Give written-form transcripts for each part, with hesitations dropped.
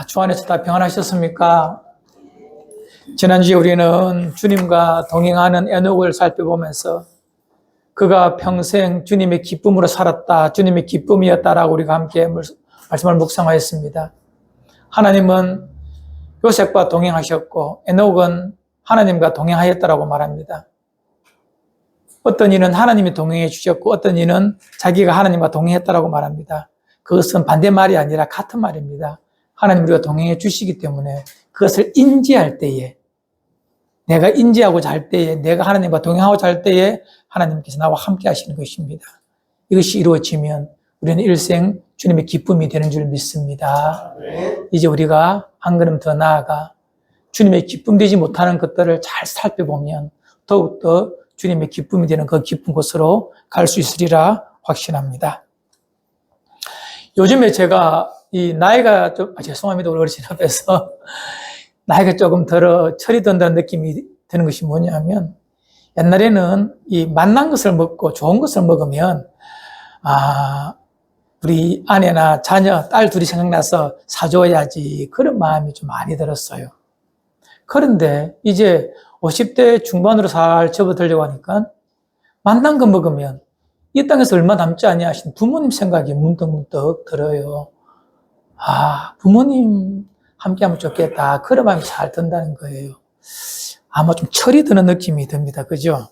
주 안에서 다 평안하셨습니까? 지난주에 우리는 주님과 동행하는 에녹을 살펴보면서 그가 평생 주님의 기쁨으로 살았다, 주님의 기쁨이었다라고 우리가 함께 말씀을 묵상하였습니다. 하나님은 요셉과 동행하셨고 에녹은 하나님과 동행하였다라고 말합니다. 어떤 이는 하나님이 동행해 주셨고 어떤 이는 자기가 하나님과 동행했다라고 말합니다. 그것은 반대말이 아니라 같은 말입니다. 하나님 우리가 동행해 주시기 때문에 그것을 인지할 때에, 내가 인지하고자 할 때에, 내가 하나님과 동행하고자 할 때에 하나님께서 나와 함께 하시는 것입니다. 이것이 이루어지면 우리는 일생 주님의 기쁨이 되는 줄 믿습니다. 이제 우리가 한 걸음 더 나아가 주님의 기쁨 되지 못하는 것들을 잘 살펴보면 더욱더 주님의 기쁨이 되는 그 기쁜 곳으로 갈 수 있으리라 확신합니다. 요즘에 제가 이 나이가 좀, 죄송합니다. 우리 어르신 앞에서. 나이가 조금 덜어 철이 든다는 느낌이 드는 것이 뭐냐면, 옛날에는 이 맛난 것을 먹고 좋은 것을 먹으면, 우리 아내나 자녀, 딸 둘이 생각나서 사줘야지. 그런 마음이 좀 많이 들었어요. 그런데 이제 50대 중반으로 살 접어들려고 하니까, 맛난 거 먹으면 이 땅에서 얼마 남지 않냐 하신 부모님 생각이 문득문득 들어요. 부모님 함께하면 좋겠다. 그런 마음이 잘 든다는 거예요. 아마 좀 철이 드는 느낌이 듭니다. 그죠?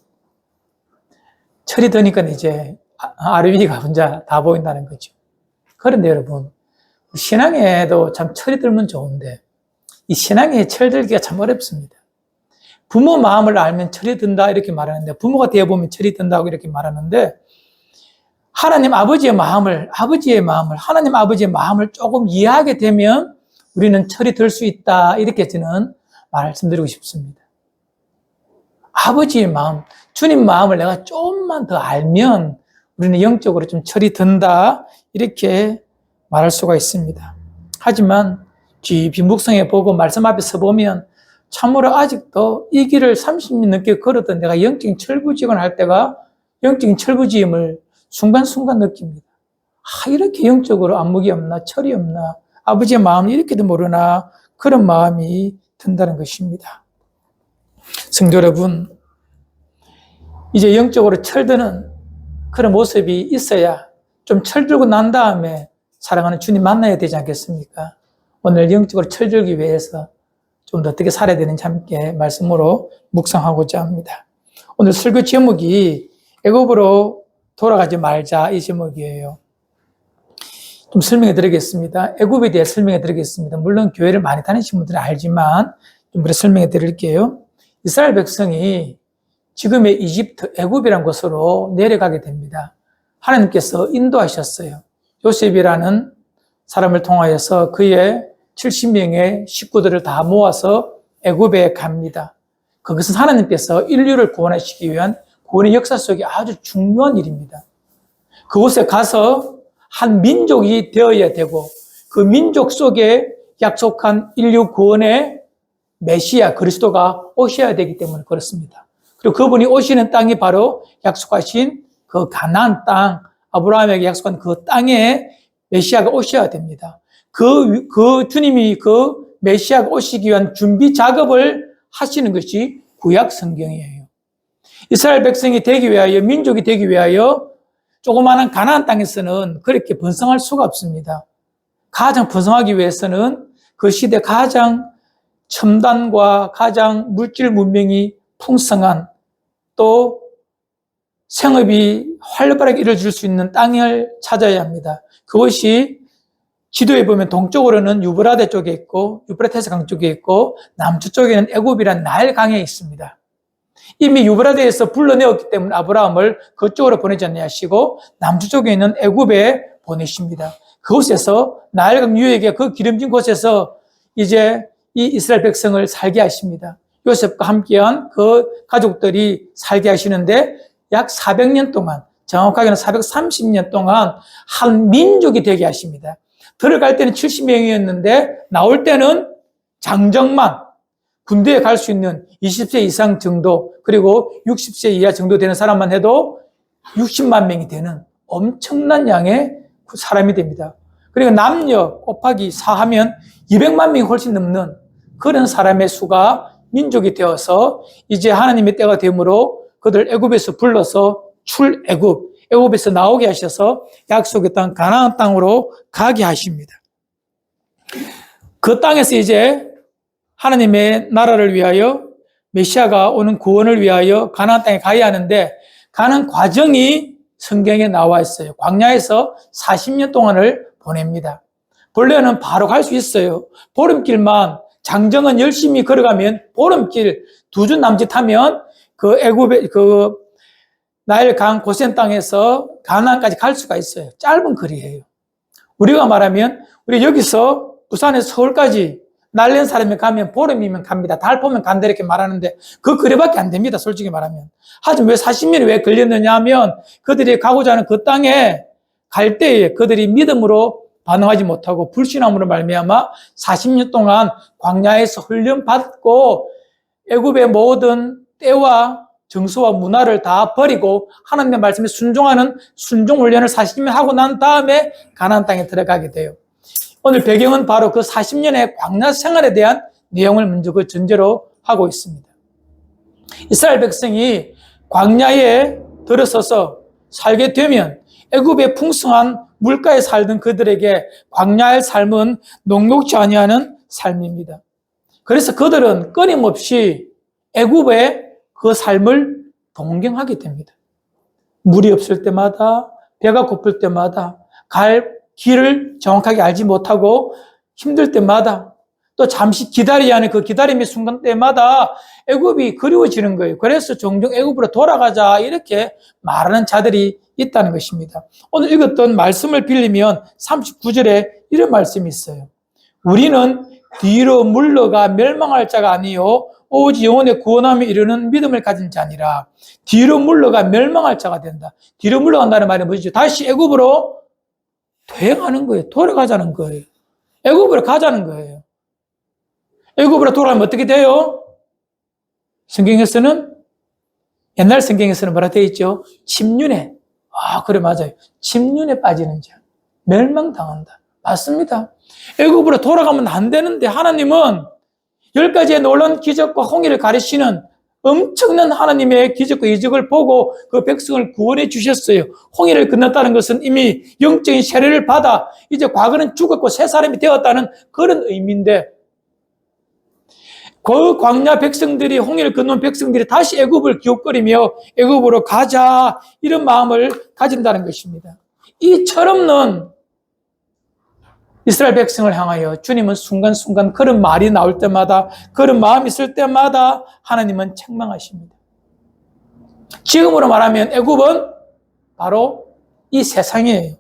철이 드니까 이제 아래 위가 혼자 다 보인다는 거죠. 그런데 여러분, 신앙에도 참 철이 들면 좋은데 이 신앙에 철 들기가 참 어렵습니다. 부모 마음을 알면 철이 든다 이렇게 말하는데, 부모가 되어보면 철이 든다고 이렇게 말하는데, 하나님 아버지의 마음을, 하나님 아버지의 마음을 조금 이해하게 되면 우리는 철이 들 수 있다. 이렇게 저는 말씀드리고 싶습니다. 아버지의 마음, 주님 마음을 내가 조금만 더 알면 우리는 영적으로 좀 철이 든다. 이렇게 말할 수가 있습니다. 하지만 깊이 묵상해 보고 말씀 앞에 서 보면 참으로 아직도 이 길을 30년 넘게 걸었던 내가 영적인 철부지곤 할 때가 영적인 철부지임을 순간순간 느낍니다. 이렇게 영적으로 안목이 없나, 철이 없나, 아버지의 마음을 이렇게도 모르나, 그런 마음이 든다는 것입니다. 성도 여러분, 이제 영적으로 철드는 그런 모습이 있어야 좀 철들고 난 다음에 사랑하는 주님 만나야 되지 않겠습니까? 오늘 영적으로 철들기 위해서 좀 더 어떻게 살아야 되는지 함께 말씀으로 묵상하고자 합니다. 오늘 설교 제목이 애굽으로 돌아가지 말자, 이 제목이에요. 좀 설명해 드리겠습니다. 애굽에 대해 설명해 드리겠습니다. 물론 교회를 많이 다니신 분들은 알지만 좀 그래 설명해 드릴게요. 이스라엘 백성이 지금의 이집트, 애굽이라는 곳으로 내려가게 됩니다. 하나님께서 인도하셨어요. 요셉이라는 사람을 통하여서 그의 70명의 식구들을 다 모아서 애굽에 갑니다. 그것은 하나님께서 인류를 구원하시기 위한 구원의 역사 속에 아주 중요한 일입니다. 그곳에 가서 한 민족이 되어야 되고 그 민족 속에 약속한 인류 구원의 메시아 그리스도가 오셔야 되기 때문에 그렇습니다. 그리고 그분이 오시는 땅이 바로 약속하신 그 가나안 땅, 아브라함에게 약속한 그 땅에 메시아가 오셔야 됩니다. 그 주님이 그 메시아가 오시기 위한 준비 작업을 하시는 것이 구약 성경이에요. 이스라엘 백성이 되기 위하여, 민족이 되기 위하여 조그마한 가나안 땅에서는 그렇게 번성할 수가 없습니다. 가장 번성하기 위해서는 그 시대 가장 첨단과 가장 물질 문명이 풍성한, 또 생업이 활발하게 이루어질 수 있는 땅을 찾아야 합니다. 그것이 지도에 보면 동쪽으로는 유브라데 쪽에 있고 유프라테스 강 쪽에 있고 남쪽에는 애굽이란 나일 강에 있습니다. 이미 유브라데에서 불러내었기 때문에 아브라함을 그쪽으로 보내지 않으시고 남쪽에 있는 애굽에 보내십니다. 그곳에서 나일강 유역의 그 기름진 곳에서 이제 이 이스라엘 백성을 살게 하십니다. 요셉과 함께한 그 가족들이 살게 하시는데 약 400년 동안, 정확하게는 430년 동안 한 민족이 되게 하십니다. 들어갈 때는 70명이었는데 나올 때는 장정만, 군대에 갈 수 있는 20세 이상 정도, 그리고 60세 이하 정도 되는 사람만 해도 60만 명이 되는 엄청난 양의 사람이 됩니다. 그리고 남녀 곱하기 4 하면 200만 명이 훨씬 넘는 그런 사람의 수가 민족이 되어서 이제 하나님의 때가 되므로 그들 애굽에서 불러서 출애굽, 애굽에서 나오게 하셔서 약속의 땅 가나안 땅으로 가게 하십니다. 그 땅에서 이제 하나님의 나라를 위하여 메시아가 오는 구원을 위하여 가나안 땅에 가야 하는데 가는 과정이 성경에 나와 있어요. 광야에서 40년 동안을 보냅니다. 본래는 바로 갈 수 있어요. 보름길만 장정은 열심히 걸어가면 보름길 2주 남짓하면 그 애굽의 그 나일 강 고센 땅에서 가나안까지 갈 수가 있어요. 짧은 거리예요. 우리가 말하면 우리 여기서 부산에서 서울까지 날랜 사람이 가면 보름이면 갑니다. 달 보면 간다 이렇게 말하는데 그 거리밖에 안 됩니다. 솔직히 말하면. 하지만 왜 40년이 왜 걸렸느냐 하면 그들이 가고자 하는 그 땅에 갈 때에 그들이 믿음으로 반응하지 못하고 불신함으로 말미암아 40년 동안 광야에서 훈련받고 애굽의 모든 때와 정서와 문화를 다 버리고 하나님의 말씀에 순종하는 순종 훈련을 40년 하고 난 다음에 가나안 땅에 들어가게 돼요. 오늘 배경은 바로 그 40년의 광야 생활에 대한 내용을 먼저 그 전제로 하고 있습니다. 이스라엘 백성이 광야에 들어서서 살게 되면 애굽의 풍성한 물가에 살던 그들에게 광야의 삶은 녹록지 아니하는 삶입니다. 그래서 그들은 끊임없이 애굽의 그 삶을 동경하게 됩니다. 물이 없을 때마다, 배가 고플 때마다, 갈 길을 정확하게 알지 못하고 힘들 때마다 또 잠시 기다려야 하는 그 기다림의 순간 때마다 애굽이 그리워지는 거예요. 그래서 종종 애굽으로 돌아가자 이렇게 말하는 자들이 있다는 것입니다. 오늘 읽었던 말씀을 빌리면 39절에 이런 말씀이 있어요. 우리는 뒤로 물러가 멸망할 자가 아니요 오직 영혼의 구원함에 이르는 믿음을 가진 자니라. 뒤로 물러가 멸망할 자가 된다. 뒤로 물러간다는 말이 뭐죠? 다시 애굽으로 퇴행하는 거예요. 돌아가자는 거예요. 애굽으로 가자는 거예요. 애굽으로 돌아가면 어떻게 돼요? 성경에서는 옛날 성경에서는 뭐라 되어 있죠? 침륜에. 아, 그래 맞아요. 침륜에 빠지는 자. 멸망당한다. 맞습니다. 애굽으로 돌아가면 안 되는데 하나님은 10가지의 놀라운 기적과 홍해를 가리시는 엄청난 하나님의 기적과 이적을 보고 그 백성을 구원해 주셨어요. 홍해를 건넜다는 것은 이미 영적인 세례를 받아 이제 과거는 죽었고 새 사람이 되었다는 그런 의미인데 그 광야 백성들이 홍해를 건넌 백성들이 다시 애굽을 기웃거리며 애굽으로 가자 이런 마음을 가진다는 것입니다. 이 철없는 이스라엘 백성을 향하여 주님은 순간순간 그런 말이 나올 때마다 그런 마음이 있을 때마다 하나님은 책망하십니다. 지금으로 말하면 애굽은 바로 이 세상이에요.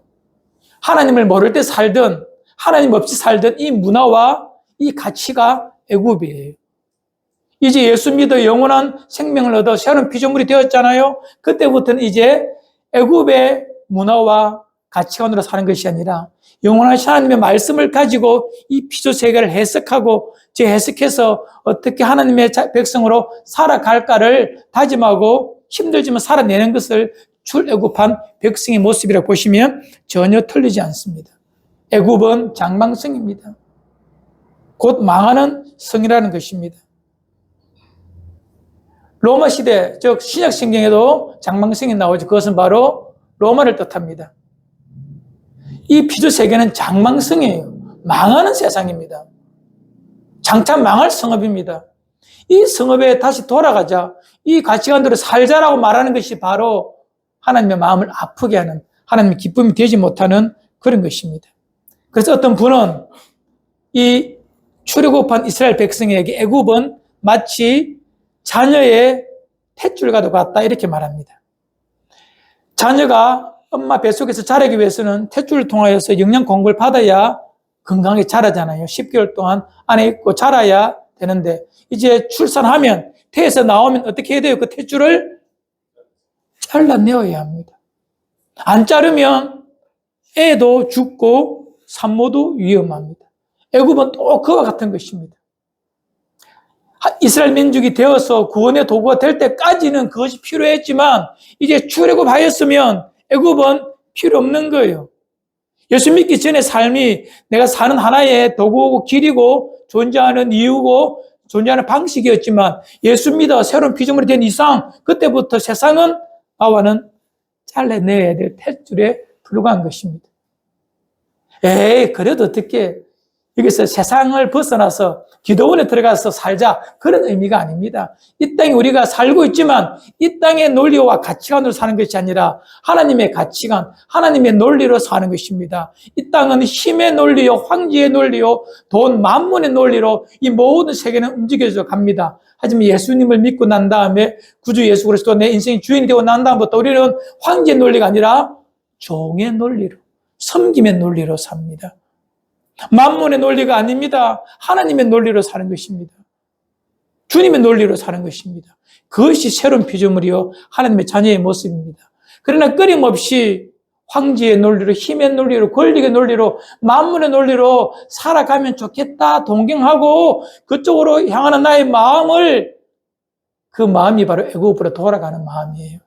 하나님을 모를 때 살던 하나님 없이 살던 이 문화와 이 가치가 애굽이에요. 이제 예수 믿어 영원한 생명을 얻어 새로운 피조물이 되었잖아요. 그때부터는 이제 애굽의 문화와 가치관으로 사는 것이 아니라 영원한 하나님의 말씀을 가지고 이 피조 세계를 해석하고 재해석해서 어떻게 하나님의 백성으로 살아갈까를 다짐하고 힘들지만 살아내는 것을 출애굽한 백성의 모습이라고 보시면 전혀 틀리지 않습니다. 애굽은 장망성입니다. 곧 망하는 성이라는 것입니다. 로마 시대, 즉 신약 성경에도 장망성이 나오죠. 그것은 바로 로마를 뜻합니다. 이 피조 세계는 장망성이에요. 망하는 세상입니다. 장차 망할 성읍입니다. 이 성읍에 다시 돌아가자, 이 가치관대로 살자라고 말하는 것이 바로 하나님의 마음을 아프게 하는, 하나님의 기쁨이 되지 못하는 그런 것입니다. 그래서 어떤 분은 이 출애굽한 이스라엘 백성에게 애굽은 마치 자녀의 탯줄과도 같다 이렇게 말합니다. 자녀가 엄마 뱃속에서 자라기 위해서는 탯줄을 통하여서 영양 공급을 받아야 건강하게 자라잖아요. 10개월 동안 안에 있고 자라야 되는데 이제 출산하면 태에서 나오면 어떻게 해야 돼요? 그 탯줄을 잘라내어야 합니다. 안 자르면 애도 죽고 산모도 위험합니다. 애굽은 또 그와 같은 것입니다. 이스라엘 민족이 되어서 구원의 도구가 될 때까지는 그것이 필요했지만 이제 출애굽하였으면 애굽은 필요 없는 거예요. 예수 믿기 전에 삶이 내가 사는 하나의 도구고 길이고 존재하는 이유고 존재하는 방식이었지만 예수 믿어 새로운 피조물이 된 이상 그때부터 세상은 나와는 잘라내야 될 탯줄에 불과한 것입니다. 에이, 그래도 어떻게 여기서 세상을 벗어나서 기도원에 들어가서 살자, 그런 의미가 아닙니다. 이 땅에 우리가 살고 있지만 이 땅의 논리와 가치관으로 사는 것이 아니라 하나님의 가치관, 하나님의 논리로 사는 것입니다. 이 땅은 힘의 논리요, 황제의 논리요, 돈, 만문의 논리로 이 모든 세계는 움직여져 갑니다. 하지만 예수님을 믿고 난 다음에 구주 예수 그리스도 내 인생의 주인이 되고 난 다음부터 우리는 황제의 논리가 아니라 종의 논리로, 섬김의 논리로 삽니다. 만문의 논리가 아닙니다. 하나님의 논리로 사는 것입니다. 주님의 논리로 사는 것입니다. 그것이 새로운 피조물이요 하나님의 자녀의 모습입니다. 그러나 끊임없이 황제의 논리로, 힘의 논리로, 권력의 논리로, 만문의 논리로 살아가면 좋겠다 동경하고 그쪽으로 향하는 나의 마음을, 그 마음이 바로 애국으로 돌아가는 마음이에요.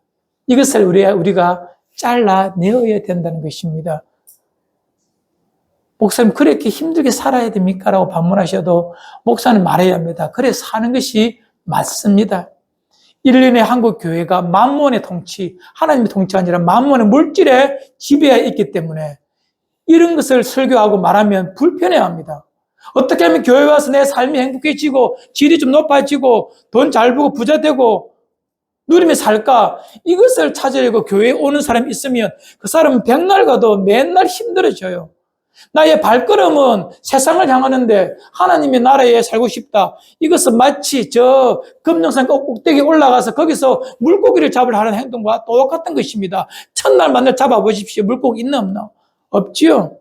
이것을 우리가 잘라내어야 된다는 것입니다. 목사님, 그렇게 힘들게 살아야 됩니까? 라고 반문하셔도 목사는 말해야 합니다. 그래 사는 것이 맞습니다. 일련의 한국 교회가 만몬의 통치, 하나님의 통치가 아니라 만몬의 물질에 지배해 있기 때문에 이런 것을 설교하고 말하면 불편해합니다. 어떻게 하면 교회 와서 내 삶이 행복해지고 질이 좀 높아지고 돈 잘 벌고 부자 되고 누리며 살까? 이것을 찾으려고 교회에 오는 사람이 있으면 그 사람은 백날 가도 맨날 힘들어져요. 나의 발걸음은 세상을 향하는데 하나님의 나라에 살고 싶다. 이것은 마치 저 금령산 꼭대기에 올라가서 거기서 물고기를 잡으려 하는 행동과 똑같은 것입니다. 첫날 만날 잡아보십시오. 물고기 있나 없나? 없지요.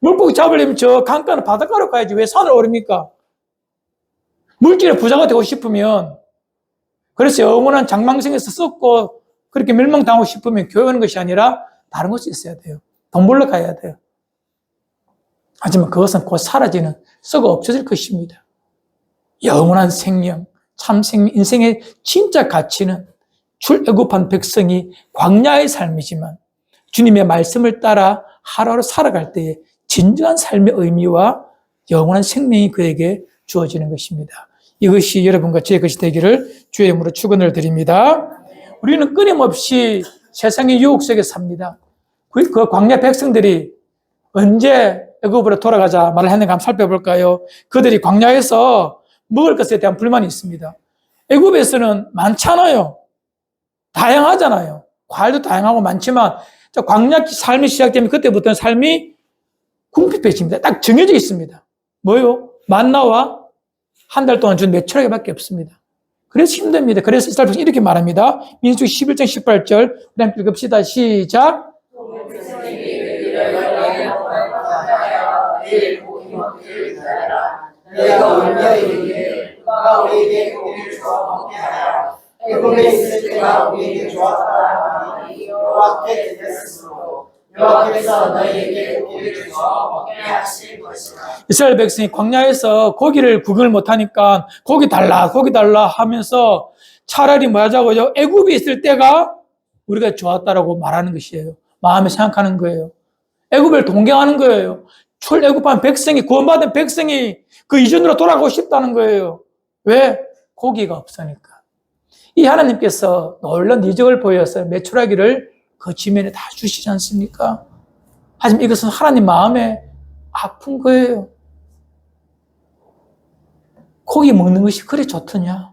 물고기 잡으려면 저 강가나 바닷가로 가야지 왜 산을 오릅니까? 물질의 부자가 되고 싶으면, 그래서 영원한 장망성에서 썩고 그렇게 멸망당하고 싶으면 교회 오는 것이 아니라 다른 곳에 있어야 돼요. 돈 벌러 가야 돼요. 하지만 그것은 곧 사라지는, 썩어 없어질 것입니다. 영원한 생명, 참 생명, 인생의 진짜 가치는 출애굽한 백성이 광야의 삶이지만 주님의 말씀을 따라 하루하루 살아갈 때에 진정한 삶의 의미와 영원한 생명이 그에게 주어지는 것입니다. 이것이 여러분과 제 것이 되기를 주의 이름으로 축원을 드립니다. 우리는 끊임없이 세상의 유혹 속에 삽니다. 그 광야 백성들이 언제 애굽으로 돌아가자 말을 했는가 한번 살펴볼까요? 그들이 광야에서 먹을 것에 대한 불만이 있습니다. 애굽에서는 많잖아요. 다양하잖아요. 과일도 다양하고 많지만 광야 삶이 시작되면 그때부터는 삶이 궁핍해집니다. 딱 정해져 있습니다. 뭐요? 만나와 한 달 동안 준 메추라기밖에 없습니다. 그래서 힘듭니다. 그래서 이스라엘 백성이 이렇게 말합니다. 민수기 11장 18절 우리 함께 읽읍시다. 시작. 내가 우리에게 누가 우리에게 고기를 주어 먹게 하여 애굽에 있을 때가 우리에게 좋았다 하니 여호와께 드렸으므로 여호와께서 너희에게 고기를 주어 먹게 하실 것이다. 이스라엘 백성이 광야에서 고기를 구경을 못하니까 고기 달라 하면서 차라리 뭐 하자고요? 애굽에 있을 때가 우리가 좋았다라고 말하는 것이에요. 마음에 생각하는 거예요. 애굽을 동경하는 거예요. 출애굽한 백성이, 구원받은 백성이 그 이전으로 돌아가고 싶다는 거예요. 왜? 고기가 없으니까. 이 하나님께서 놀라운 이적을 보여서 메추라기를 그 지면에 다 주시지 않습니까? 하지만 이것은 하나님 마음에 아픈 거예요. 고기 먹는 것이 그리 좋더냐?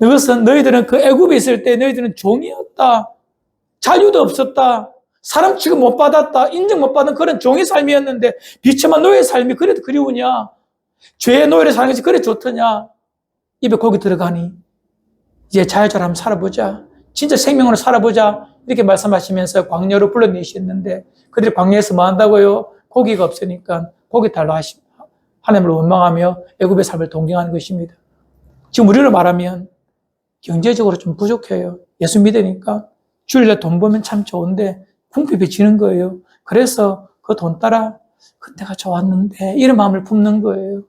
이것은 너희들은 그 애굽에 있을 때 너희들은 종이었다. 자유도 없었다. 사람 취급 못 받았다. 인정 못 받은 그런 종의 삶이었는데 비참한 노예의 삶이 그래도 그리우냐? 죄의 노예를 사는 것이 그래 좋더냐? 입에 고기 들어가니 이제 자유자로 한번 살아보자. 진짜 생명으로 살아보자. 이렇게 말씀하시면서 광야로 불러내셨는데 그들이 광야에서 뭐 한다고요? 고기가 없으니까 고기 달라 하십니다. 하나님을 원망하며 애굽의 삶을 동경하는 것입니다. 지금 우리로 말하면 경제적으로 좀 부족해요. 예수 믿으니까 주일날 돈 벌면 참 좋은데 궁핍해지는 거예요. 그래서 그 돈 따라 그때가 좋았는데 이런 마음을 품는 거예요.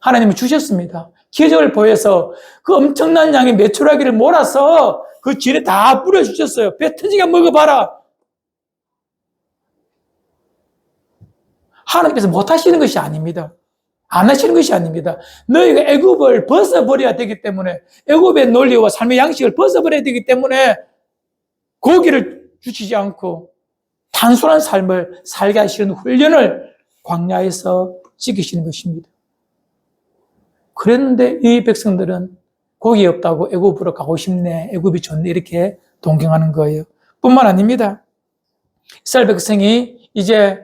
하나님은 주셨습니다. 기적을 보여서 그 엄청난 양의 메추라기를 몰아서 그 진에 다 뿌려주셨어요. 배 터지게 먹어봐라. 하나님께서 못 하시는 것이 아닙니다. 안 하시는 것이 아닙니다. 너희가 애굽을 벗어버려야 되기 때문에, 애굽의 논리와 삶의 양식을 벗어버려야 되기 때문에 고기를 주시지 않고 단순한 삶을 살게 하시는 훈련을 광야에서 지키시는 것입니다. 그랬는데 이 백성들은 고기 없다고 애굽으로 가고 싶네, 애굽이 좋네, 이렇게 동경하는 거예요. 뿐만 아닙니다. 이스라엘 백성이 이제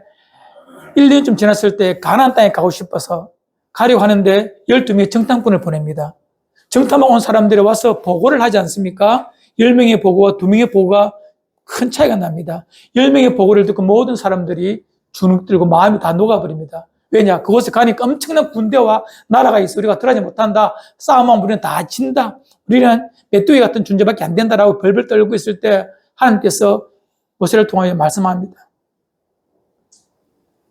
1년쯤 지났을 때 가나안 땅에 가고 싶어서 가려고 하는데 12명의 정탐꾼을 보냅니다. 정탐하고 온 사람들이 와서 보고를 하지 않습니까? 10명의 보고와 2명의 보고가 큰 차이가 납니다. 10명의 보고를 듣고 모든 사람들이 주눅 들고 마음이 다 녹아버립니다. 왜냐? 그곳에 가니까 엄청난 군대와 나라가 있어. 우리가 들어가지 못한다. 싸움하면 우리는 다 진다. 우리는 메뚜기 같은 존재밖에 안 된다라고 벌벌 떨고 있을 때 하나님께서 모세를 통하여 말씀합니다.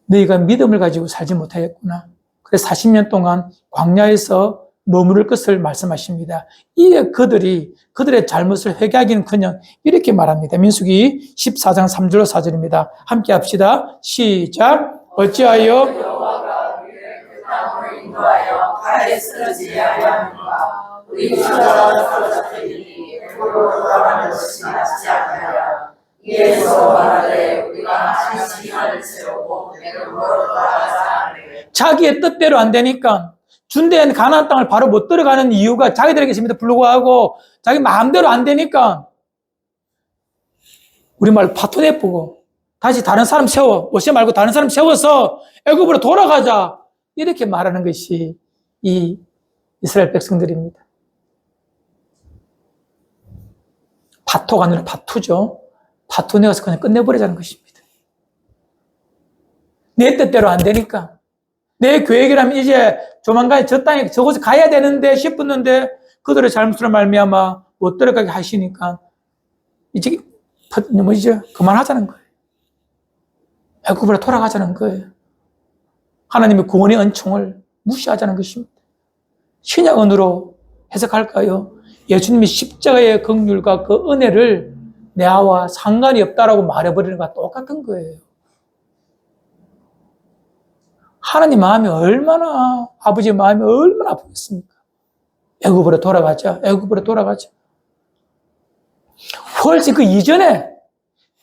너희가 믿음을 가지고 살지 못하겠구나. 그래서 40년 동안 광야에서 머무를 것을 말씀하십니다. 이에 그들의 잘못을 회개하기는커녕 이렇게 말합니다. 민수기 14장 3절로 4절입니다. 함께 합시다. 시작. 어찌하여 여호와가 우리를 그 땅으로 인도하여 가에 쓰러지게 하려 하는가. 우리 주저가 사로잡히니 애굽으로 돌아가는 것이 낫지 않느냐. 이에서 말하되 우리가 한 시간을 채우고 애굽으로 돌아가자 하되. 자기의 뜻대로 안 되니까, 준대한 가나안 땅을 바로 못 들어가는 이유가 자기들에게 있음에도 불구하고 자기 마음대로 안 되니까 우리말로 파토내보고 다시 다른 사람 세워, 모세 말고 다른 사람 세워서 애굽으로 돌아가자, 이렇게 말하는 것이 이 이스라엘 백성들입니다. 파토가 아니라 파투죠. 파토내어서 그냥 끝내버리자는 것입니다. 내 뜻대로 안 되니까, 내 계획이라면 이제 조만간 저 땅에 저곳에 가야 되는데 싶었는데 그들의 잘못으로 말미암아 못 들어가게 하시니까 이제 그만하자는 거예요. 애굽으로 돌아가자는 거예요. 하나님의 구원의 은총을 무시하자는 것입니다. 신약언어로 해석할까요? 예수님이 십자가의 긍휼과 그 은혜를 내와 상관이 없다라고 말해버리는 것과 똑같은 거예요. 하나님 마음이 얼마나, 아버지의 마음이 얼마나 아프겠습니까? 애굽으로 돌아가자, 애굽으로 돌아가자. 훨씬 그 이전에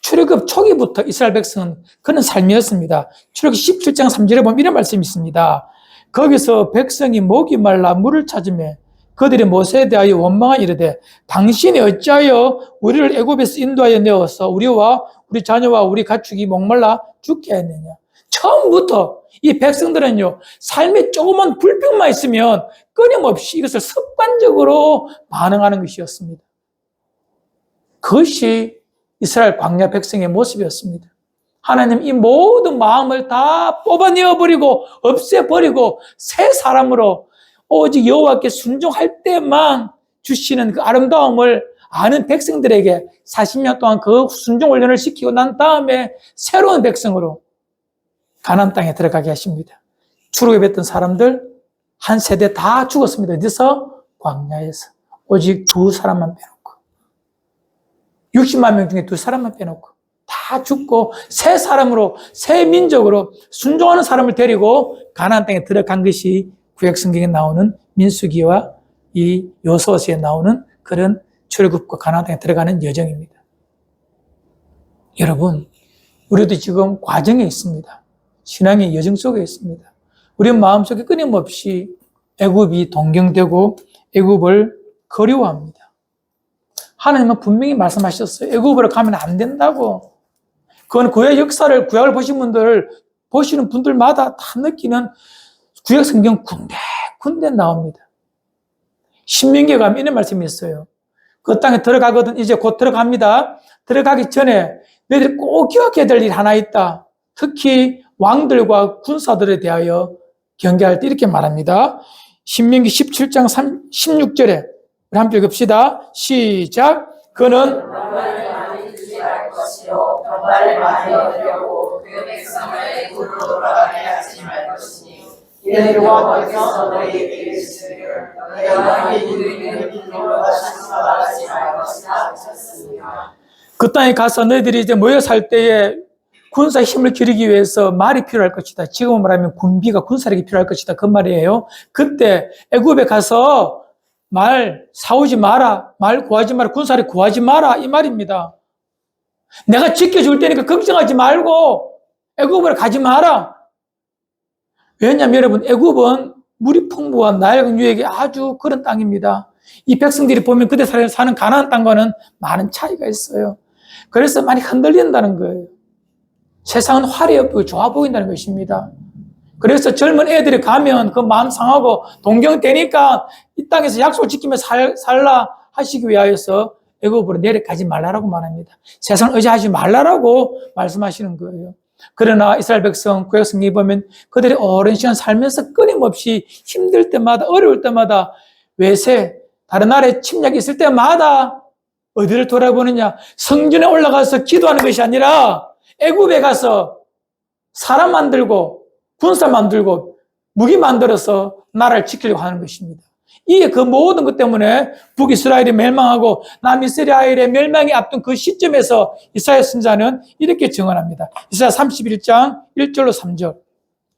출애굽 초기부터 이스라엘 백성은 그런 삶이었습니다. 출애굽 17장 3절에 보면 이런 말씀이 있습니다. 거기서 백성이 목이 말라 물을 찾으며 그들이 모세에 대하여 원망하여 이르되 당신이 어찌하여 우리를 애굽에서 인도하여 내어서 우리와 우리 자녀와 우리 가축이 목말라 죽게 했느냐. 처음부터 이 백성들은요, 삶에 조그만 불평만 있으면 끊임없이 이것을 습관적으로 반응하는 것이었습니다. 그것이 이스라엘 광야 백성의 모습이었습니다. 하나님 이 모든 마음을 다 뽑아내어버리고 없애버리고 새 사람으로 오직 여호와께 순종할 때만 주시는 그 아름다움을 아는 백성들에게 40년 동안 그 순종 훈련을 시키고 난 다음에 새로운 백성으로 가나안 땅에 들어가게 하십니다. 출애굽했던 사람들 한 세대 다 죽었습니다. 어디서? 광야에서. 오직 2사람만 빼놓고 60만 명 중에 2사람만 빼놓고 다 죽고 새 사람으로 새 민족으로 순종하는 사람을 데리고 가나안 땅에 들어간 것이 구약 성경에 나오는 민수기와 이 여호수아서에 나오는 그런 출애굽과 가나안 땅에 들어가는 여정입니다. 여러분, 우리도 지금 과정에 있습니다. 신앙의 여정 속에 있습니다. 우리 마음속에 끊임없이 애굽이 동경되고 애굽을 그리워합니다. 하나님은 분명히 말씀하셨어요. 애굽으로 가면 안 된다고. 그건 구약을 보신 분들, 보시는 분들마다 다 느끼는 구약 성경 군데 나옵니다. 신명기에 가면 이런 말씀이 있어요. 그 땅에 들어가거든, 이제 곧 들어갑니다. 들어가기 전에 너희들이 꼭 기억해야 될 일 하나 있다. 특히 왕들과 군사들에 대하여 경계할 때 이렇게 말합니다. 신명기 17장 16절에 우리 함께 읽읍시다. 시작. 그는 병마를 많이 주지 말 것이요 병마를 많이 얻으려고 그 백성을 애굽으로 돌아가게 하지 말 것이니 이는 여호와께서 너희에게 이르시기를 내가 너희를 길로 다시 돌아가지 말 것이라 하셨습니다. 그 땅에 가서 너희들이 이제 모여 살 때에 군사 힘을 기르기 위해서 말이 필요할 것이다. 지금은 말하면 군비가 군사력이 필요할 것이다. 그 말이에요. 그때 애굽에 가서 말 사오지 마라. 말 구하지 마라. 군사력 구하지 마라. 이 말입니다. 내가 지켜줄 테니까 걱정하지 말고 애굽으로 가지 마라. 왜냐하면 여러분, 애굽은 물이 풍부한 나일강 유역이 아주 그런 땅입니다. 이 백성들이 보면 그때 사는 가나안 땅과는 많은 차이가 있어요. 그래서 많이 흔들린다는 거예요. 세상은 화려해 보이고 좋아 보인다는 것입니다. 그래서 젊은 애들이 가면 그 마음 상하고 동경되니까 이 땅에서 약속 지키며 살라 하시기 위하여서 애굽으로 내려가지 말라라고 말합니다. 세상을 의지하지 말라라고 말씀하시는 거예요. 그러나 이스라엘 백성, 구약 성경에 보면 그들이 오랜 시간 살면서 끊임없이 힘들 때마다, 어려울 때마다, 외세, 다른 나라에 침략이 있을 때마다 어디를 돌아보느냐? 성전에 올라가서 기도하는 것이 아니라 애굽에 가서 사람 만들고 군사 만들고 무기 만들어서 나라를 지키려고 하는 것입니다. 이 그 모든 것 때문에 북이스라엘이 멸망하고 남이스라엘의 멸망이 앞둔 그 시점에서 이사야 선지자는 이렇게 증언합니다. 이사야 31장 1절로 3절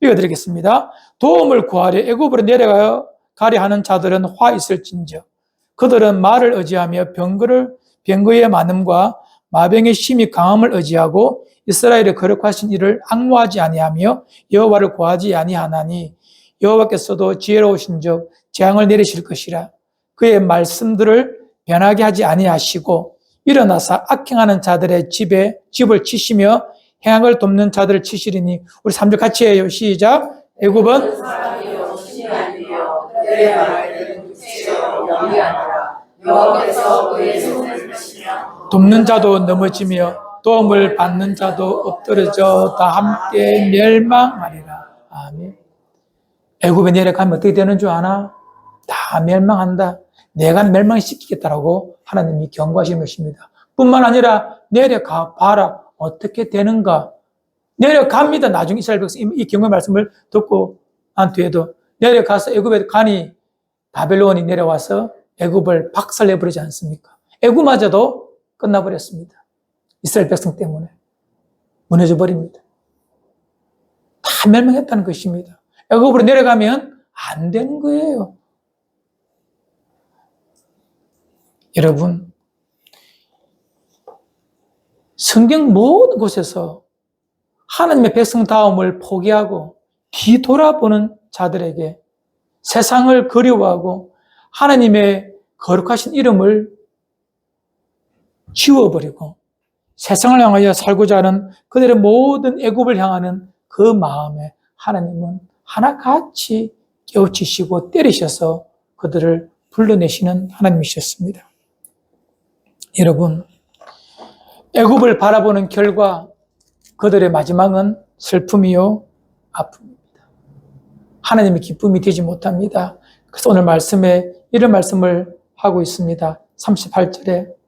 읽어드리겠습니다. 도움을 구하려 애굽으로 내려가려 하는 자들은 화 있을진저 그들은 말을 의지하며 병거의 많음과 마병의 심히 강함을 의지하고 이스라엘의 거룩하신 이를 앙모하지 아니하며 여호와를 구하지 아니하나니 여호와께서도 지혜로우신즉 재앙을 내리실 것이라. 그의 말씀들을 변하게 하지 아니하시고 일어나사 악행하는 자들의 집을 치시며 행악을 돕는 자들을 치시리니. 우리 3절 같이 해요. 시작. 애굽은 사람이요 신이 아니요 그들의 말을 육체요 영이 아니라 여호와께서 그의 손을 드시며 돕는 자도 넘어지며 도움을 받는 자도 엎드러져 다 함께 멸망하리라. 아멘. 애굽에 내려가면 어떻게 되는 줄 아나? 다 멸망한다. 내가 멸망시키겠다라고 하나님이 경고하시는 것입니다. 뿐만 아니라 내려가 봐라. 어떻게 되는가? 내려갑니다. 나중에 이스라엘 백성 이 경고의 말씀을 듣고 난 뒤에도 내려가서 애굽에 가니 바벨론이 내려와서 애굽을 박살내버리지 않습니까? 애굽마저도 끝나버렸습니다. 이스라엘 백성 때문에 무너져 버립니다. 다 멸망했다는 것입니다. 애굽으로 내려가면 안 되는 거예요. 여러분, 성경 모든 곳에서 하나님의 백성다움을 포기하고 뒤돌아보는 자들에게 세상을 그리워하고 하나님의 거룩하신 이름을 지워버리고 세상을 향하여 살고자 하는 그들의 모든 애굽을 향하는 그 마음에 하나님은 하나같이 깨우치시고 때리셔서 그들을 불러내시는 하나님이셨습니다. 여러분, 애굽을 바라보는 결과 그들의 마지막은 슬픔이요 아픔입니다. 하나님의 기쁨이 되지 못합니다. 그래서 오늘 말씀에 이런 말씀을 하고 있습니다. 38절에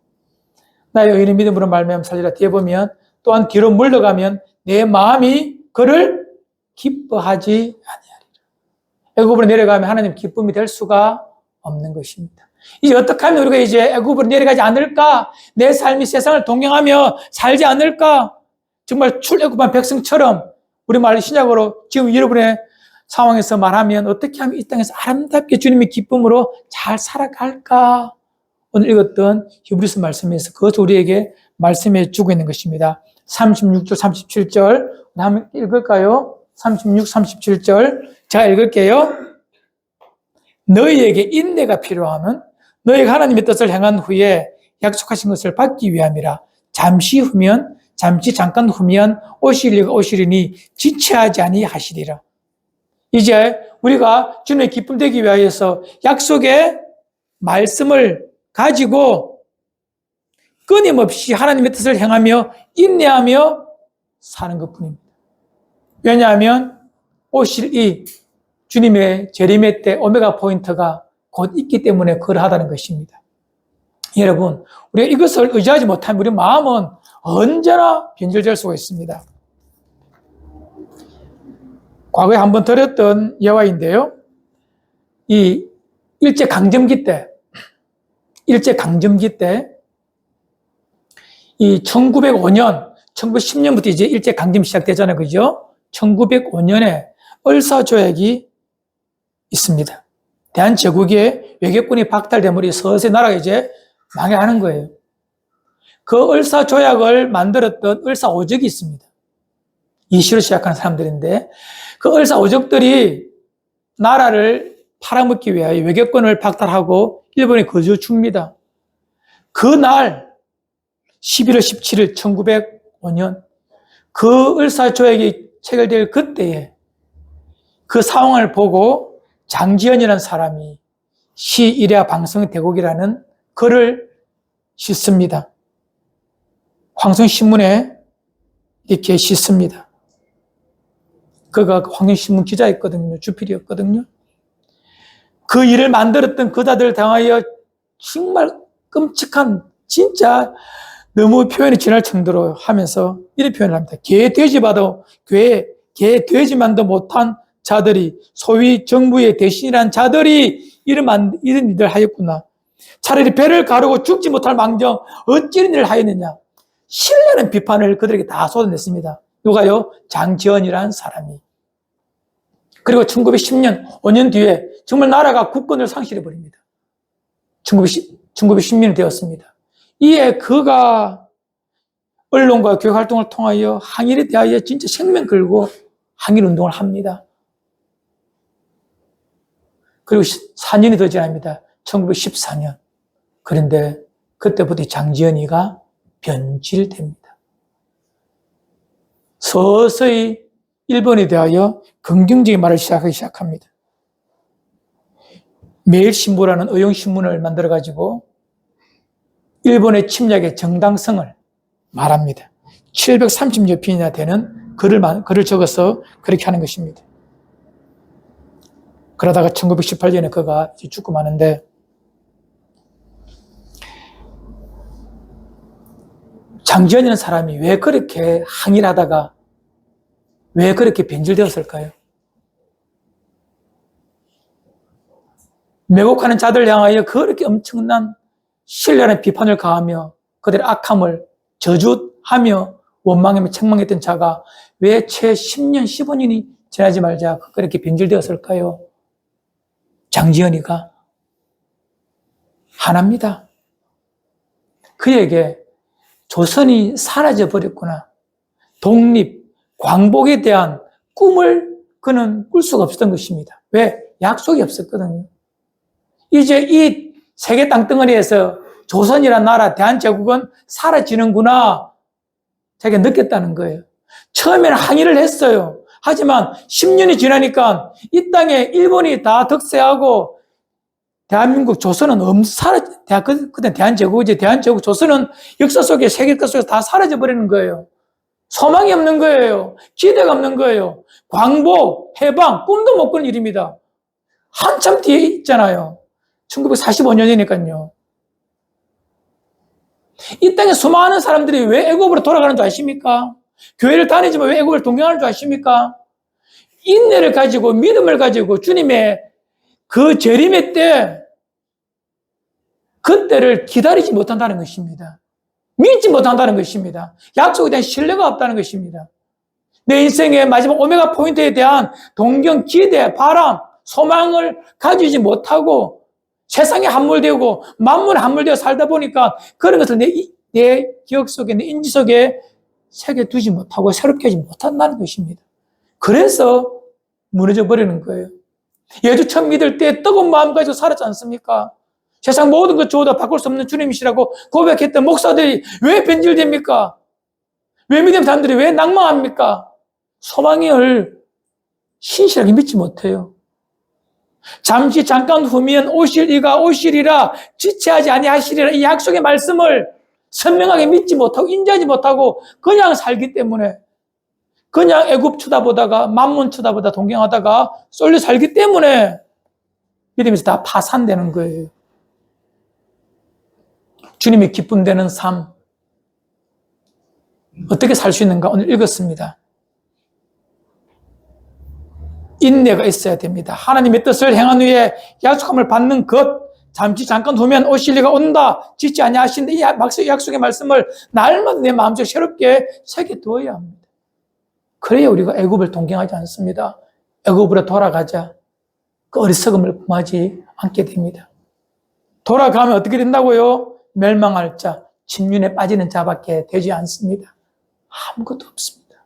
나의 의인의 믿음으로 말미암아 살리라. 뒤에 보면 또한 뒤로 물러가면 내 마음이 그를 기뻐하지 아니하리라. 애굽으로 내려가면 하나님 기쁨이 될 수가 없는 것입니다. 이제 어떻게 하면 우리가 이제 애굽으로 내려가지 않을까? 내 삶이 세상을 동경하며 살지 않을까? 정말 출애굽한 백성처럼 우리말 신약으로 지금 여러분의 상황에서 말하면 어떻게 하면 이 땅에서 아름답게 주님의 기쁨으로 잘 살아갈까? 오늘 읽었던 히브리서 말씀에서 그것을 우리에게 말씀해 주고 있는 것입니다. 36절, 37절 한번 읽을까요? 36, 37절 제가 읽을게요. 너희에게 인내가 필요하면 너희가 하나님의 뜻을 행한 후에 약속하신 것을 받기 위함이라. 잠시 잠깐 후면 오시리가 오시리니 지체하지 아니하시리라. 이제 우리가 주님의 기쁨 되기 위하여서 약속의 말씀을 가지고 끊임없이 하나님의 뜻을 행하며 인내하며 사는 것뿐입니다. 왜냐하면 오실 이 주님의 재림의 때 오메가 포인트가 곧 있기 때문에 그러하다는 것입니다. 여러분, 우리가 이것을 의지하지 못하면 우리 마음은 언제나 변질될 수가 있습니다. 과거에 한번 들었던 예화인데요. 이 일제강점기 때 이 1905년, 1910년부터 이제 일제강점기 시작되잖아요. 그죠? 1905년에 을사조약이 있습니다. 대한제국의 외교권이 박탈되므로 서서히 나라가 이제 망해가는 거예요. 그 을사조약을 만들었던 을사오적이 있습니다. 이시로 시작하는 사람들인데 그 을사오적들이 나라를 팔아먹기 위하여 외교권을 박탈하고 일본에 거저 줍니다. 그날 11월 17일 1905년 그 을사조약이 체결될 그때에 그 상황을 보고 장지연이라는 사람이 시 일야 방성대국이라는 글을 싣습니다. 황성신문에 이렇게 싣습니다. 그가 황성신문 기자였거든요. 주필이었거든요. 그 일을 만들었던 그자들을 당하여 정말 끔찍한 진짜 너무 표현이 지날 정도로 하면서 이런 표현을 합니다. 개, 돼지만도 돼지만도 못한 자들이 소위 정부의 대신이란 자들이 이런 일을 하였구나. 차라리 배를 가르고 죽지 못할 망정 어찌 이런 일을 하였느냐. 신뢰는 비판을 그들에게 다 쏟아냈습니다. 누가요? 장지연이라는 사람이. 그리고 1910년 5년 뒤에 정말 나라가 국권을 상실해버립니다. 1910년이 되었습니다. 이에 그가 언론과 교육활동을 통하여 항일에 대하여 진짜 생명 걸고 항일운동을 합니다. 그리고 4년이 더 지납니다. 1914년. 그런데 그때부터 장지연이가 변질됩니다. 서서히 일본에 대하여 긍정적인 말을 시작하기 시작합니다. 매일신보라는 의용신문을 만들어가지고 일본의 침략의 정당성을 말합니다. 730여 편이나 되는 글을 적어서 그렇게 하는 것입니다. 그러다가 1918년에 그가 죽고 마는데 장지연이라는 사람이 왜 그렇게 항일하다가 왜 그렇게 변질되었을까요? 매국하는 자들 향하여 그렇게 엄청난 신랄한 비판을 가하며 그들의 악함을 저주하며 원망하며 책망했던 자가 왜 채 10년, 15년이 지나지 말자 그렇게 변질되었을까요? 장지연이가 하나입니다. 그에게 조선이 사라져버렸구나. 독립, 광복에 대한 꿈을 그는 꿀 수가 없었던 것입니다. 왜? 약속이 없었거든요. 이제 이 세계 땅덩어리에서 조선이라는 나라, 대한제국은 사라지는구나. 자기가 느꼈다는 거예요. 처음에는 항의를 했어요. 하지만 10년이 지나니까 이 땅에 일본이 다 득세하고 대한민국 조선은 그때 대한제국이지. 대한제국 조선은 역사 속에 세계사 속에서 다 사라져버리는 거예요. 소망이 없는 거예요. 기대가 없는 거예요. 광복, 해방, 꿈도 못 꾸는 일입니다. 한참 뒤에 있잖아요. 1945년이니까요. 이 땅에 수많은 사람들이 왜 애국으로 돌아가는 줄 아십니까? 교회를 다니지만 왜 애국을 동경하는 줄 아십니까? 인내를 가지고 믿음을 가지고 주님의 그 재림의 때 그때를 기다리지 못한다는 것입니다. 믿지 못한다는 것입니다. 약속에 대한 신뢰가 없다는 것입니다. 내 인생의 마지막 오메가 포인트에 대한 동경, 기대, 바람, 소망을 가지지 못하고 세상에 함몰되고 만물에 함몰되어 살다 보니까 그런 것을 내 기억 속에, 내 인지 속에 새겨두지 못하고 새롭게 하지 못한다는 것입니다. 그래서 무너져 버리는 거예요. 예수 처음 믿을 때 뜨거운 마음 가지고 살았지 않습니까? 세상 모든 것 주어도 바꿀 수 없는 주님이시라고 고백했던 목사들이 왜 변질됩니까? 왜 믿는 사람들이 왜 낭망합니까? 소망을 신실하게 믿지 못해요. 잠깐 후면 오시리가 오시리라 지체하지 아니하시리라 이 약속의 말씀을 선명하게 믿지 못하고 인지하지 못하고 그냥 살기 때문에 그냥 애굽 쳐다보다가 만문 쳐다보다 동경하다가 쏠려 살기 때문에 믿음에서 다 파산되는 거예요. 주님이 기쁨 되는 삶 어떻게 살 수 있는가 오늘 읽었습니다. 인내가 있어야 됩니다. 하나님의 뜻을 행한 후에 약속함을 받는 것 잠깐 후면 오실 이가 온다 짓지 아니하신데 이 약속의 말씀을 날마다 내 마음속에 새롭게 새겨두어야 합니다. 그래야 우리가 애굽을 동경하지 않습니다. 애굽으로 돌아가자. 그 어리석음을 범하지 않게 됩니다. 돌아가면 어떻게 된다고요? 멸망할 자, 침륜에 빠지는 자밖에 되지 않습니다. 아무것도 없습니다.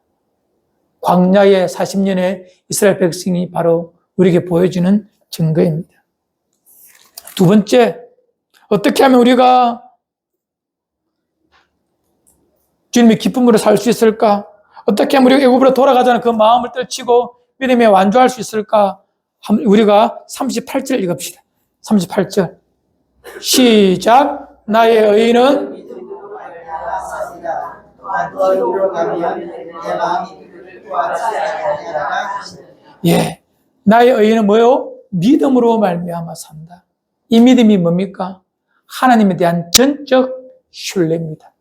광야의 40년의 이스라엘 백성이 바로 우리에게 보여주는 증거입니다. 두 번째, 어떻게 하면 우리가 주님의 기쁨으로 살 수 있을까? 어떻게 하면 우리가 애굽으로 돌아가자는 그 마음을 떨치고 믿음에 완주할 수 있을까? 우리가 38절 읽읍시다. 38절. 시작. 나의 의인은 믿음으로 말미암아 사리라. 또한 너희로 가면 내 마음이 그를 구하지 아니하리라 하시느니라. 예. 나의 의인은 뭐요? 믿음으로 말미암아 산다. 이 믿음이 뭡니까? 하나님에 대한 전적 신뢰입니다.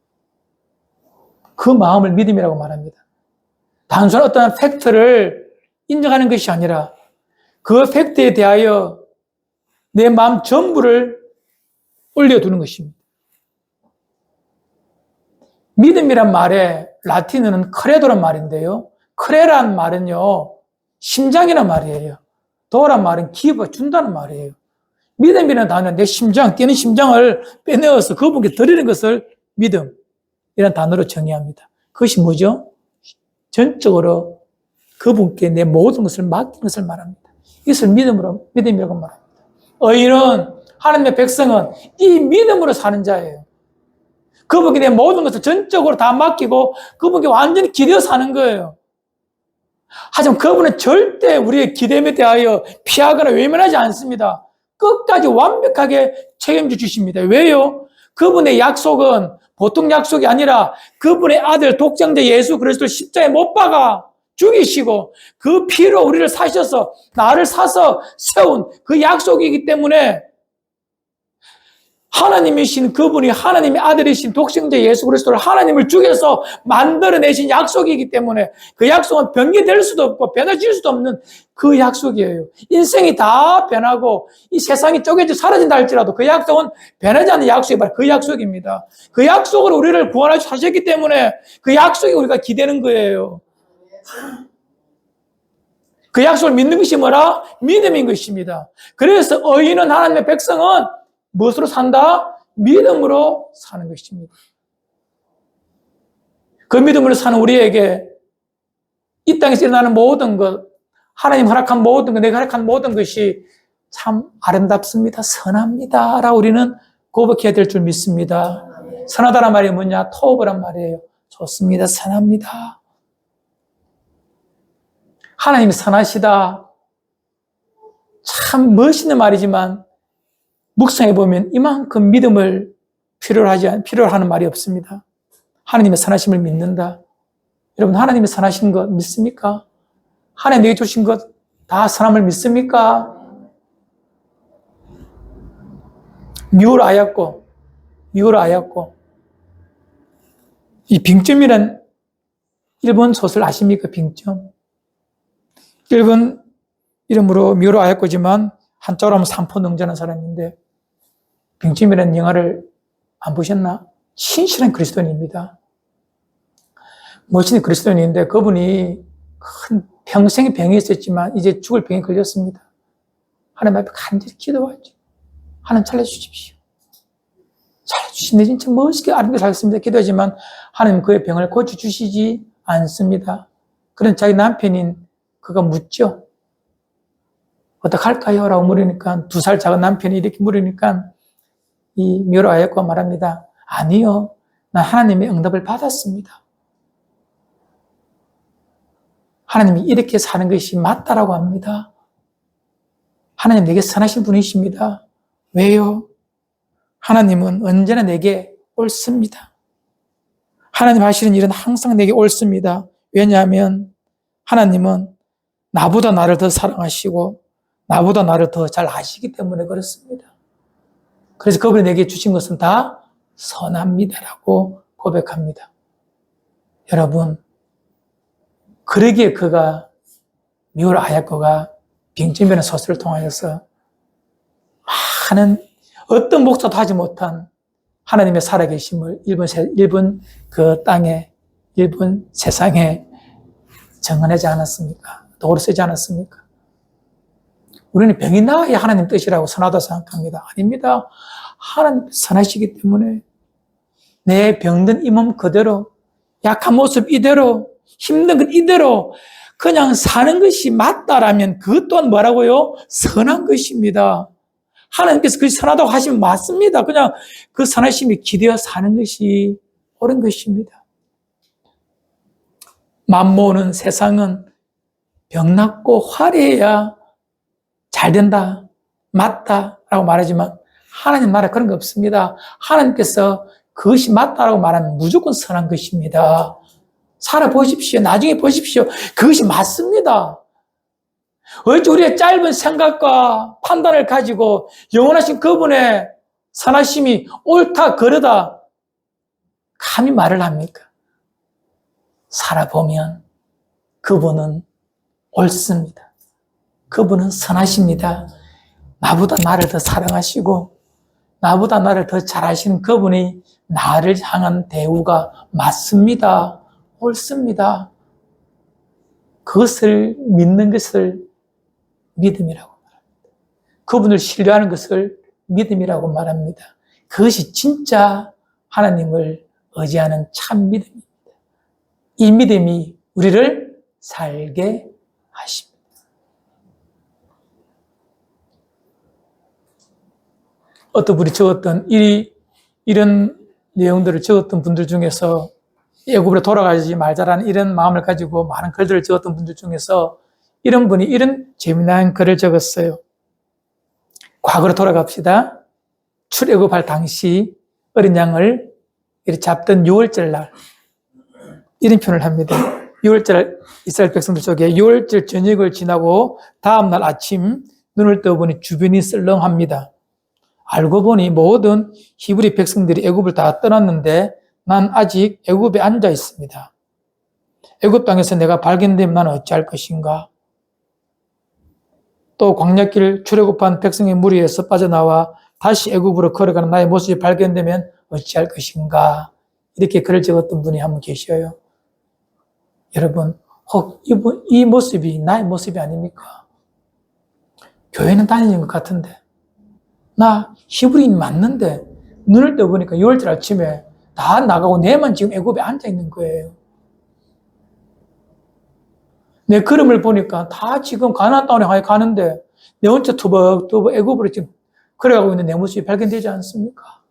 그 마음을 믿음이라고 말합니다. 단순한 어떤 팩트를 인정하는 것이 아니라 그 팩트에 대하여 내 마음 전부를 올려두는 것입니다. 믿음이란 말에 라틴어는 크레도란 말인데요. 크레란 말은요, 심장이란 말이에요. 도란 말은 기부, 준다는 말이에요. 믿음이라는 단어는 내 심장, 뛰는 심장을 빼내어서 그분께 드리는 것을 믿음이라는 단어로 정의합니다. 그것이 뭐죠? 전적으로 그분께 내 모든 것을 맡기는 것을 말합니다. 이것을 믿음이라고 말합니다. 의인은, 하나님의 백성은 이 믿음으로 사는 자예요. 그분께 내 모든 것을 전적으로 다 맡기고 그분께 완전히 기대어 사는 거예요. 하지만 그분은 절대 우리의 기대에 대하여 피하거나 외면하지 않습니다. 끝까지 완벽하게 책임져 주십니다. 왜요? 그분의 약속은 보통 약속이 아니라 그분의 아들 독생자 예수 그리스도를 십자가에 못 박아 죽이시고 그 피로 우리를 사셔서 나를 사서 세운 그 약속이기 때문에 하나님이신 그분이 하나님의 아들이신 독생자 예수 그리스도를 하나님을 죽여서 만들어내신 약속이기 때문에 그 약속은 변개될 수도 없고 변해질 수도 없는 그 약속이에요. 인생이 다 변하고 이 세상이 쪼개져 사라진다 할지라도 그 약속은 변하지 않는 약속이 바로 그 약속입니다. 그 약속으로 우리를 구원하셨기 때문에 그 약속이 우리가 기대는 거예요. 그 약속을 믿는 것이 뭐라? 믿음인 것입니다. 그래서 의인은 하나님의 백성은 무엇으로 산다? 믿음으로 사는 것입니다. 그 믿음으로 사는 우리에게 이 땅에서 일어나는 모든 것, 하나님 허락한 모든 것, 내가 허락한 모든 것이 참 아름답습니다. 선합니다. 라고 우리는 고백해야 될 줄 믿습니다. 선하다란 말이 뭐냐? 토브란 말이에요. 좋습니다. 선합니다. 하나님이 선하시다. 참 멋있는 말이지만 묵상해 보면 이만큼 믿음을 필요로 하는 말이 없습니다. 하나님의 선하심을 믿는다. 여러분, 하나님의 선하신 것 믿습니까? 하나님 내게 주신 것 다 선함을 믿습니까? 미우라 아였고 이 빙점이란 일본 소설 아십니까? 빙점. 일본 이름으로 미우라 아야코지만 한자로 하면 삼포능자는 사람인데 빙점이라는 영화를 안 보셨나? 신실한 그리스도인입니다. 멋진 그리스도인인데 그분이 평생에 병이 있었지만 이제 죽을 병에 걸렸습니다. 하나님 앞에 간절히 기도하죠. 하나님 살려주십시오. 살려주시네. 진짜 멋있게 아름답게 살았습니다. 기도하지만 하나님 그의 병을 고쳐주시지 않습니다. 그런 자기 남편인 그가 묻죠. 어떡할까요? 라고 물으니까 2살 작은 남편이 이렇게 물으니까 이 미우라 아야코가 말합니다. 아니요. 난 하나님의 응답을 받았습니다. 하나님이 이렇게 사는 것이 맞다라고 합니다. 하나님 내게 선하신 분이십니다. 왜요? 하나님은 언제나 내게 옳습니다. 하나님 하시는 일은 항상 내게 옳습니다. 왜냐하면 하나님은 나보다 나를 더 사랑하시고 나보다 나를 더 잘 아시기 때문에 그렇습니다. 그래서 그분이 내게 주신 것은 다 선합니다라고 고백합니다. 여러분, 그러기에 그가 미우라 아야코가 빙점이라는 소설을 통하여서 많은 어떤 목사도 하지 못한 하나님의 살아계심을 일본 그 땅에, 일본 세상에 정언하지 않았습니까? 도구로 쓰지 않았습니까? 우리는 병이 나아야 하나님 뜻이라고 선하다 생각합니다. 아닙니다. 하나님 선하시기 때문에 내 병든 이 몸 그대로, 약한 모습 이대로, 힘든 것 이대로 그냥 사는 것이 맞다라면 그것 또한 뭐라고요? 선한 것입니다. 하나님께서 그것이 선하다고 하시면 맞습니다. 그냥 그 선하심이 기대어 사는 것이 옳은 것입니다. 만모는 세상은 병났고 화려해야 잘 된다, 맞다라고 말하지만 하나님 말에 그런 거 없습니다. 하나님께서 그것이 맞다라고 말하면 무조건 선한 것입니다. 살아보십시오. 나중에 보십시오. 그것이 맞습니다. 어찌 우리의 짧은 생각과 판단을 가지고 영원하신 그분의 선하심이 옳다, 그르다 감히 말을 합니까? 살아보면 그분은 옳습니다. 그분은 선하십니다. 나보다 나를 더 사랑하시고 나보다 나를 더 잘 아시는 그분이 나를 향한 대우가 맞습니다. 옳습니다. 그것을 믿는 것을 믿음이라고 말합니다. 그분을 신뢰하는 것을 믿음이라고 말합니다. 그것이 진짜 하나님을 의지하는 참 믿음입니다. 이 믿음이 우리를 살게 하십니다. 어떤 분이 적었던 이런 내용들을 적었던 분들 중에서 애굽으로 돌아가지 말자라는 이런 마음을 가지고 많은 글들을 적었던 분들 중에서 이런 분이 이런 재미난 글을 적었어요. 과거로 돌아갑시다. 출애굽할 당시 어린 양을 이렇게 잡던 6월절 날 이런 표현을 합니다. 6월절 이스라엘 백성들 속에 6월절 저녁을 지나고 다음날 아침 눈을 떠보니 주변이 썰렁합니다. 알고 보니 모든 히브리 백성들이 애굽을 다 떠났는데 난 아직 애굽에 앉아 있습니다. 애굽 땅에서 내가 발견되면 나는 어찌할 것인가? 또 광야길 출애굽한 백성의 무리에서 빠져나와 다시 애굽으로 걸어가는 나의 모습이 발견되면 어찌할 것인가? 이렇게 글을 적었던 분이 한 분 계셔요. 여러분, 혹 이 모습이 나의 모습이 아닙니까? 교회는 다니는 것 같은데 나 히브리인 맞는데 눈을 떠보니까 6월절 아침에 다 나가고 내만 지금 애굽에 앉아 있는 거예요. 내 걸음을 보니까 다 지금 가나안 땅에 가는데 내 혼자 투벅투벅 애굽으로 지금 걸어가고 있는 내 모습이 발견되지 않습니까?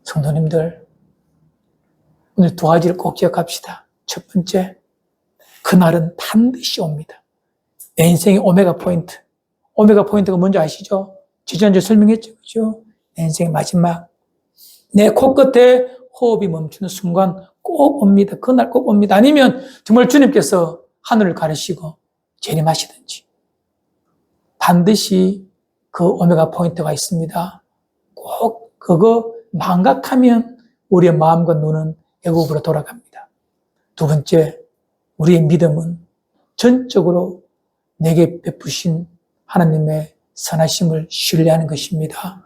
성도님들, 오늘 두 가지를 꼭 기억합시다. 첫 번째, 그날은 반드시 옵니다. 내 인생의 오메가 포인트. 오메가 포인트가 뭔지 아시죠? 지난주에 설명했죠. 그죠? 내 인생의 마지막. 내 코끝에 호흡이 멈추는 순간 꼭 옵니다. 그날 꼭 옵니다. 아니면 정말 주님께서 하늘을 가르시고 재림하시든지 반드시 그 오메가 포인트가 있습니다. 꼭 그거 망각하면 우리의 마음과 눈은 애굽으로 돌아갑니다. 두 번째, 우리의 믿음은 전적으로 내게 베푸신 하나님의 선하심을 신뢰하는 것입니다.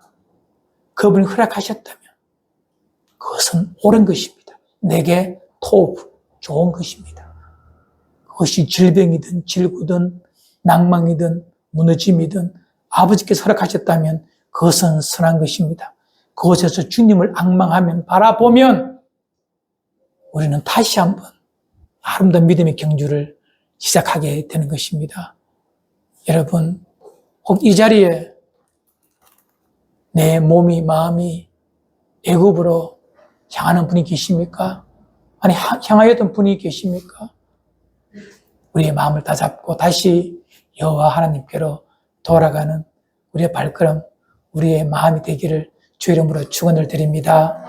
그분이 허락하셨다면 그것은 옳은 것입니다. 내게 토브, 좋은 것입니다. 그것이 질병이든 질구든 낭망이든 무너짐이든 아버지께서 허락하셨다면 그것은 선한 것입니다. 그곳에서 주님을 앙망하면 바라보면 우리는 다시 한번 아름다운 믿음의 경주를 시작하게 되는 것입니다. 여러분, 혹 이 자리에 내 몸이 마음이 애굽으로 향하는 분이 계십니까? 아니 향하였던 분이 계십니까? 우리의 마음을 다잡고 다시 여호와 하나님께로 돌아가는 우리의 발걸음, 우리의 마음이 되기를 주 이름으로 축원을 드립니다.